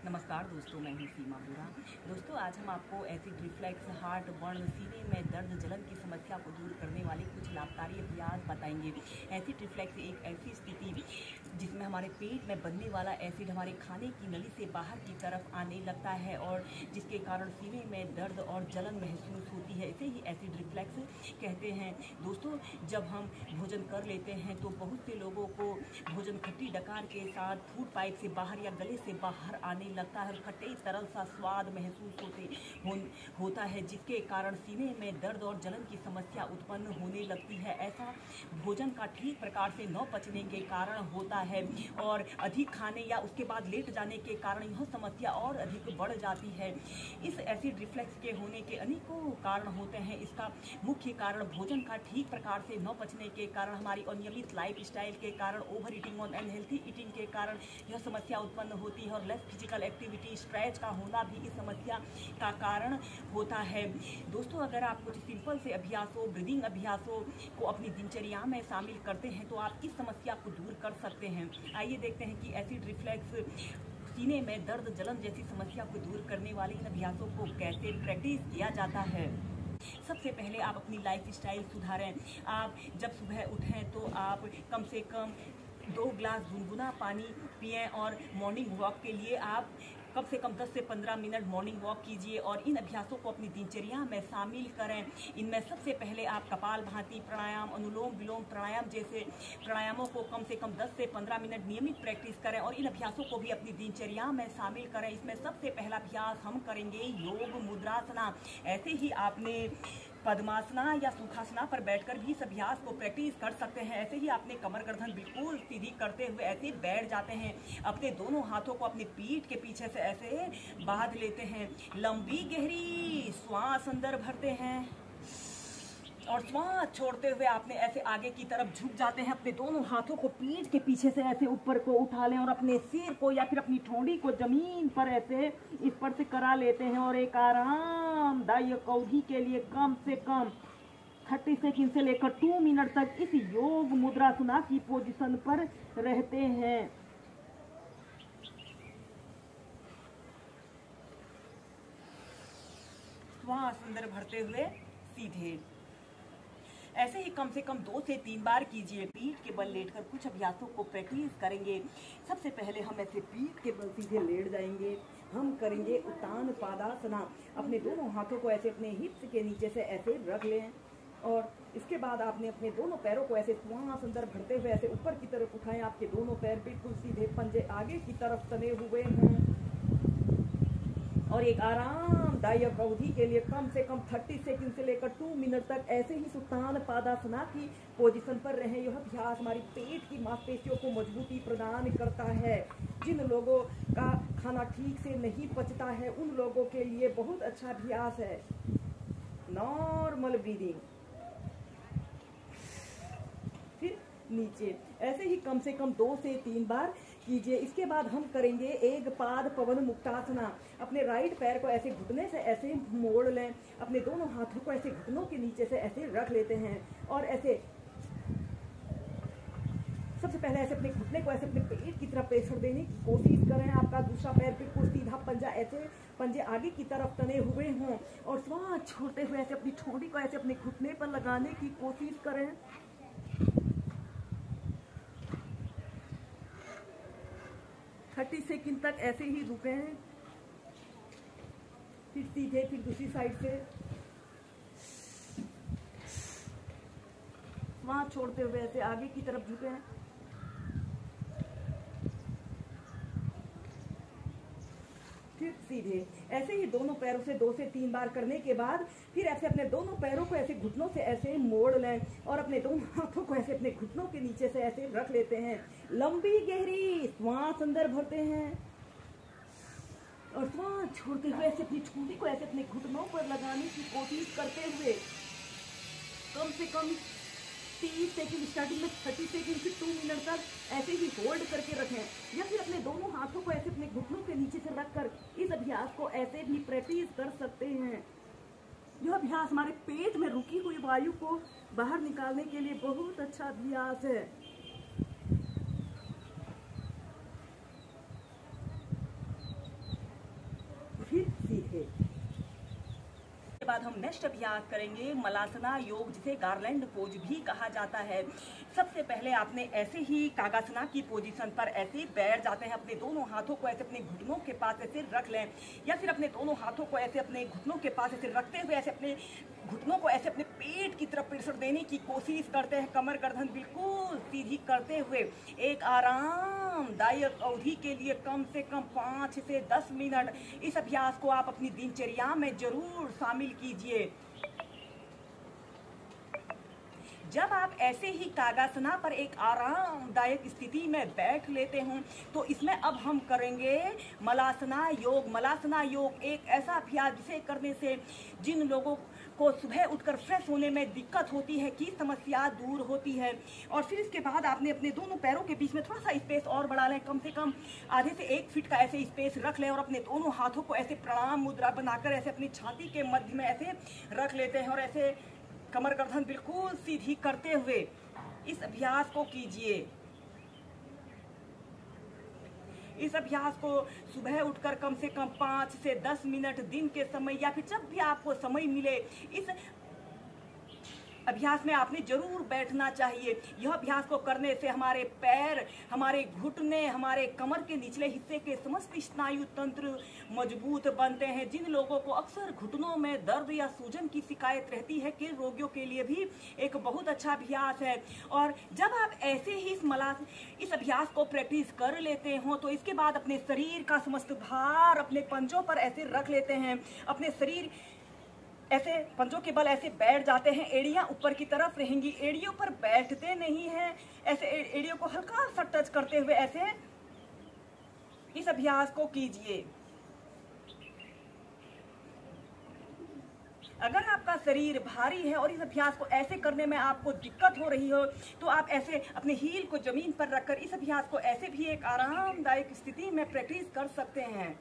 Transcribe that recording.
नमस्कार दोस्तों, मैं हूं सीमा बुरा। दोस्तों, आज हम आपको एसिड रिफ्लेक्स, हार्ट बर्न, सीने में दर्द, जलन की समस्या को दूर करने वाले कुछ लाभकारी अभ्यास बताएंगे। एसिड रिफ्लेक्स एक ऐसी स्थिति जिसमें हमारे पेट में बनने वाला एसिड हमारे खाने की नली से बाहर की तरफ आने लगता है और जिसके कारण सीने में दर्द और जलन महसूस होती है। इसे ही एसिड रिफ्लेक्स कहते हैं। दोस्तों, जब हम भोजन कर लेते हैं तो बहुत से लोगों को भोजन खट्टी डकार के साथ फूड पाइप से बाहर या गले से बाहर आने लगता है और खट्टे तरल सा स्वाद महसूस होता है, जिसके कारण सीने में दर्द और जलन की समस्या उत्पन्न होने लगती है। ऐसा भोजन का ठीक प्रकार से न पचने के कारण होता है और अधिक खाने या उसके बाद लेट जाने के कारण यह समस्या और अधिक बढ़ जाती है। इस एसिड रिफ्लेक्स के होने के अनेकों कारण होते हैं। इसका मुख्य कारण भोजन का ठीक प्रकार से न पचने के कारण, हमारी अनियमित लाइफ स्टाइल के कारण, ओवर ईटिंग और अनहेल्थी ईटिंग के कारण यह समस्या उत्पन्न होती है और लेस फिजिकल एक्टिविटी, स्ट्रेच का होना भी इस समस्या का कारण होता है। दोस्तों, अगर आप कुछ सिंपल से अभ्यासों, ब्रीदिंग अभ्यासों को अपनी दिनचर्या में शामिल करते हैं तो आप इस समस्या को दूर कर सकते हैं। आइए देखते हैं कि एसिड रिफ्लेक्स, सीने में दर्द, जलन जैसी समस्या को दूर करने वाले इन अभ्यासों को कैसे प्रैक्टिस किया जाता है। सबसे पहले आप अपनी लाइफ स्टाइल सुधारें। आप जब सुबह उठें तो आप कम से कम 2 ग्लास गुनगुना पानी पिएं और मॉर्निंग वॉक के लिए आप कम से कम 10 से 15 मिनट मॉर्निंग वॉक कीजिए और इन अभ्यासों को अपनी दिनचर्या में शामिल करें। इनमें सबसे पहले आप कपालभाति प्राणायाम, अनुलोम विलोम प्राणायाम जैसे प्राणायामों को कम से कम 10 से 15 मिनट नियमित प्रैक्टिस करें और इन अभ्यासों को भी अपनी दिनचर्या में शामिल करें। इसमें सबसे पहला अभ्यास हम करेंगे योग मुद्रासना। ऐसे ही आपने पद्मासना या सुखासना पर बैठकर भी इस अभ्यास को प्रैक्टिस कर सकते हैं। ऐसे ही आपने कमर गर्दन बिल्कुल सीधी करते हुए ऐसे बैठ जाते हैं। अपने दोनों हाथों को अपनी पीठ के पीछे से ऐसे बांध लेते हैं। लंबी गहरी श्वास अंदर भरते हैं और श्वास छोड़ते हुए आपने ऐसे आगे की तरफ झुक जाते हैं। अपने दोनों हाथों को पीठ के पीछे से ऐसे ऊपर को उठा लें और अपने सिर को या फिर अपनी ठोड़ी को जमीन पर ऐसे इस पर से करा लेते हैं और एक आरामदायक अवधि के लिए कम से कम 30 सेकंड से लेकर 2 मिनट तक इस योग मुद्रासना की पोजीशन पर रहते हैं। श्वास अंदर भरते हुए सीधे ऐसे ही कम से कम 2 से 3 बार कीजिए। पीठ के बल लेटकर कुछ अभ्यासों को प्रैक्टिस करेंगे। सबसे पहले हम ऐसे पीठ के बल सीधे लेट जाएंगे। हम करेंगे उत्तान पादासना। अपने दोनों हाथों को ऐसे अपने हिप्स के नीचे से ऐसे रख लें और इसके बाद आपने अपने दोनों पैरों को ऐसे श्वास अंदर भरते हुए ऐसे ऊपर की तरफ उठाएं। आपके दोनों पैर बिल्कुल सीधे, पंजे आगे की तरफ तने हुए हैं और एक आरामदायक अवधि के लिए कम से कम 30 सेकंड से लेकर 2 मिनट तक ऐसे ही उत्तान पादासना की पोजीशन पर रहें। यह अभ्यास हमारी पेट की मांसपेशियों को मजबूती प्रदान करता है। जिन लोगों का खाना ठीक से नहीं पचता है उन लोगों के लिए बहुत अच्छा अभ्यास है। नॉर्मल ब्रीदिंग, फिर नीचे ऐसे ही कम से कम 2 से 3 बार कीजिए। इसके बाद हम करेंगे एक पाद पवन मुक्तासना। अपने राइट पैर को ऐसे घुटने से ऐसे मोड़ लें। अपने दोनों हाथों को ऐसे घुटनों के नीचे से ऐसे रख लेते हैं और ऐसे सबसे पहले ऐसे अपने घुटने को ऐसे अपने पेट की तरफ प्रेशर देने की कोशिश करें। आपका दूसरा पैर बिल्कुल सीधा, पंजा ऐसे पंजे आगे की तरफ तने हुए हों और श्वास छोड़ते हुए ऐसे अपनी ठोड़ी को ऐसे अपने घुटने पर लगाने की कोशिश करें। थर्टी सेकंड तक ऐसे ही रुकें। फिर सीधे, फिर दूसरी साइड से वहां छोड़ते हुए ऐसे आगे की तरफ झुकें। फिर सीधे ऐसे ही दोनों पैरों से 2 से 3 बार करने के बाद फिर ऐसे अपने दोनों पैरों को ऐसे घुटनों से ऐसे मोड़ लें और अपने दोनों हाथों को ऐसे अपने घुटनों के नीचे से ऐसे रख लेते हैं। लंबी गहरी श्वास अंदर भरते हैं और श्वास छोड़ते हुए ऐसे अपनी ठोड़ी को ऐसे अपने घुटनों पर लगाने की कोशिश करते हुए कम से कम 30 सेकंड, स्टार्टिंग में 30 सेकंड से 2 मिनट तक ऐसे ही होल्ड करके रखें या फिर अपने दोनों हाथों को ऐसे अपने घुटनों के नीचे से रखकर इस अभ्यास को ऐसे भी प्रैक्टिस कर सकते हैं। यह अभ्यास हमारे पेट में रुकी हुई वायु को बाहर निकालने के लिए बहुत अच्छा अभ्यास है। बाद हम नेक्स्ट अभ्यास करेंगे मलासना योग, जिसे गार्लैंड पोज भी कहा जाता है। सबसे पहले आपने ऐसे ही कागासना की पोजीशन पर ऐसे बैठ जाते हैं। अपने दोनों हाथों को ऐसे अपने घुटनों के पास ऐसे रख लें, या फिर अपने दोनों हाथों को ऐसे अपने घुटनों के पास ऐसे रखते हुए ऐसे अपने घुटनों को ऐसे अपने पेट की तरफ प्रेशर देने की कोशिश करते हैं। कमर गर्दन बिल्कुल सीधी करते हुए एक आरामदायक अवधि के लिए कम से कम 5 से 10 मिनट इस अभ्यास को आप अपनी दिनचर्या में जरूर शामिल कीजिए। जब आप ऐसे ही कागासना पर एक आरामदायक स्थिति में बैठ लेते हों, तो इसमें अब हम करेंगे मलासना योग। मलासना योग एक ऐसा अभ्यास जिसे करने से जिन लोगों को सुबह उठकर फ्रेश होने में दिक्कत होती है की समस्या दूर होती है। और फिर इसके बाद आपने अपने दोनों पैरों के बीच में थोड़ा सा स्पेस और बढ़ा लें, कम से कम आधे से 1 फीट का ऐसे स्पेस रख लें, और अपने दोनों हाथों को ऐसे प्रणाम मुद्रा बनाकर ऐसे अपनी छाती के मध्य में ऐसे रख लेते हैं, और ऐसे कमर गर्दन बिल्कुल सीधी करते हुए इस अभ्यास को कीजिए। इस अभ्यास को सुबह उठकर कम से कम 5 से 10 मिनट दिन के समय, या फिर जब भी आपको समय मिले, इस अभ्यास में आपने जरूर बैठना चाहिए। यह अभ्यास को करने से हमारे पैर, हमारे घुटने, हमारे कमर के निचले हिस्से के समस्त स्नायु तंत्र मजबूत बनते हैं। जिन लोगों को अक्सर घुटनों में दर्द या सूजन की शिकायत रहती है, के रोगियों के लिए भी एक बहुत अच्छा अभ्यास है। और जब आप ऐसे ही इस अभ्यास को प्रैक्टिस कर लेते हो, तो इसके बाद अपने शरीर का समस्त भार अपने पंजों पर ऐसे रख लेते हैं। अपने शरीर ऐसे पंजों के बल ऐसे बैठ जाते हैं, एड़ियां ऊपर की तरफ रहेंगी, एड़ियों पर बैठते नहीं हैं, ऐसे एड़ियों को हल्का सा टच करते हुए ऐसे इस अभ्यास को कीजिए। अगर आपका शरीर भारी है और इस अभ्यास को ऐसे करने में आपको दिक्कत हो रही हो, तो आप ऐसे अपने हील को जमीन पर रखकर इस अभ्यास को ऐसे भी एक आरामदायक स्थिति में प्रैक्टिस कर सकते हैं।